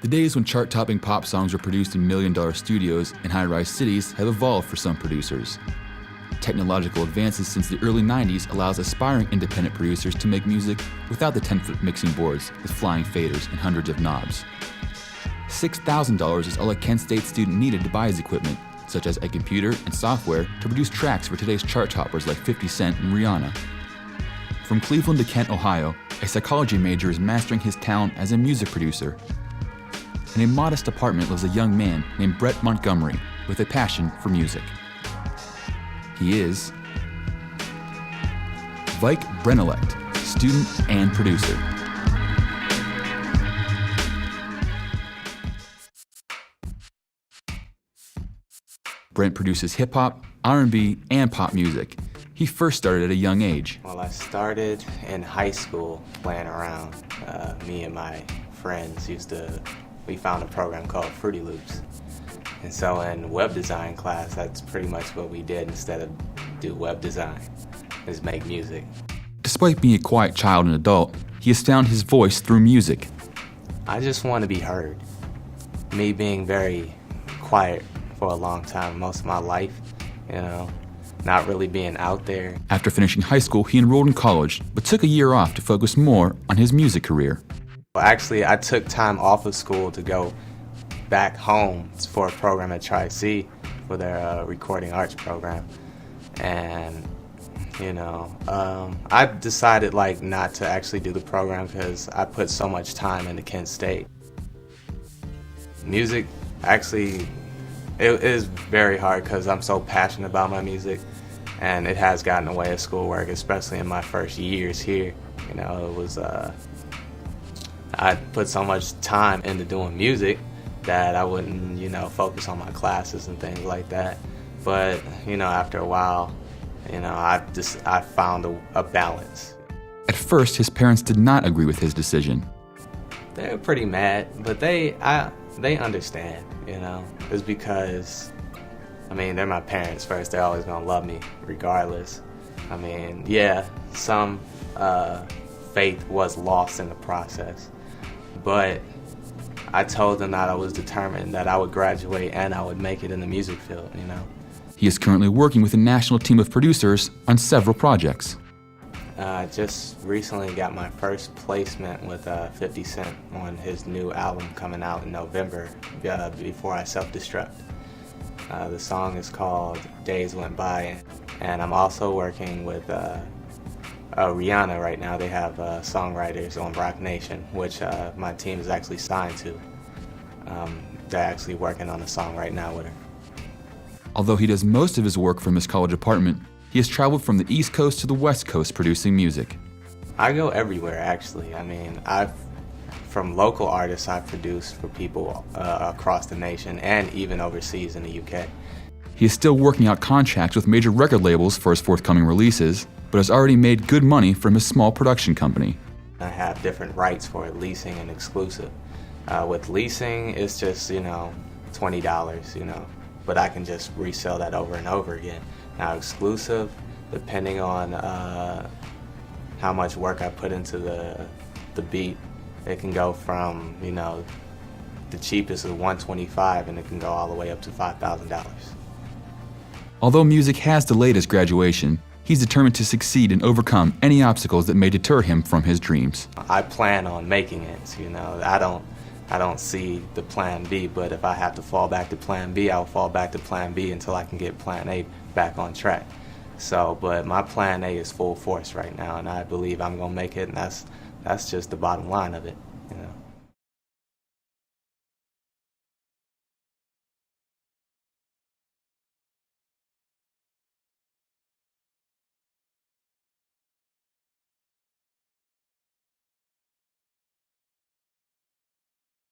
The days when chart-topping pop songs were produced in million-dollar studios in high-rise cities have evolved for some producers. Technological advances since the early 90s allows aspiring independent producers to make music without the 10-foot mixing boards with flying faders and hundreds of knobs. $6,000 is all a Kent State student needed to buy his equipment, such as a computer and software to produce tracks for today's chart toppers like 50 Cent and Rihanna. From Cleveland to Ohio, a psychology major is mastering his talent as a music producer. In a modest apartment lives a young man named Brett Montgomery with a passion for music. He is Vike Brenelect, student and producer. Brent produces hip-hop, R&B, and pop music. He first started at a young age. Well, I started in high school playing around. Me and my friends we found a program called Fruity Loops. And so in web design class, that's pretty much what we did instead of do web design, is make music. Despite being a quiet child and adult, he has found his voice through music. I just want to be heard. Me being very quiet for a long time, most of my life, not really being out there. After finishing high school, he enrolled in college, but took a year off to focus more on his music career. Well, actually, I took time off of school to go back home for a program at Tri-C for their recording arts program. And, I decided not to actually do the program because I put so much time into Kent State. Music, actually, it is very hard because I'm so passionate about my music, and it has gotten in the way of schoolwork, especially in my first years here. It was, I put so much time into doing music that I wouldn't, focus on my classes and things like that. But, after a while, I found a balance. At first, his parents did not agree with his decision. They were pretty mad, but they understand, It's because, they're my parents first. They're always gonna love me regardless. Some faith was lost in the process, but I told them that I was determined that I would graduate and I would make it in the music field, He is currently working with a national team of producers on several projects. I just recently got my first placement with 50 Cent on his new album coming out in November, Before I Self-Destruct. The song is called Days Went By, and I'm also working with Rihanna right now. They have songwriters on Rock Nation, which my team is actually signed to. They're actually working on a song right now with her. Although he does most of his work from his college apartment, he has traveled from the East Coast to the West Coast producing music. I go everywhere, actually. From local artists, I've produced for people across the nation and even overseas in the UK. He is still working out contracts with major record labels for his forthcoming releases, but has already made good money from his small production company. I have different rights for leasing and exclusive. With leasing, it's just, $20, but I can just resell that over and over again. Now exclusive, depending on how much work I put into the beat, it can go from, the cheapest is $125 and it can go all the way up to $5,000. Although music has delayed his graduation, he's determined to succeed and overcome any obstacles that may deter him from his dreams. I plan on making it, I don't see the plan B, but if I have to fall back to plan B, I'll fall back to plan B until I can get plan A back on track. But my plan A is full force right now, and I believe I'm gonna make it, and that's just the bottom line of it.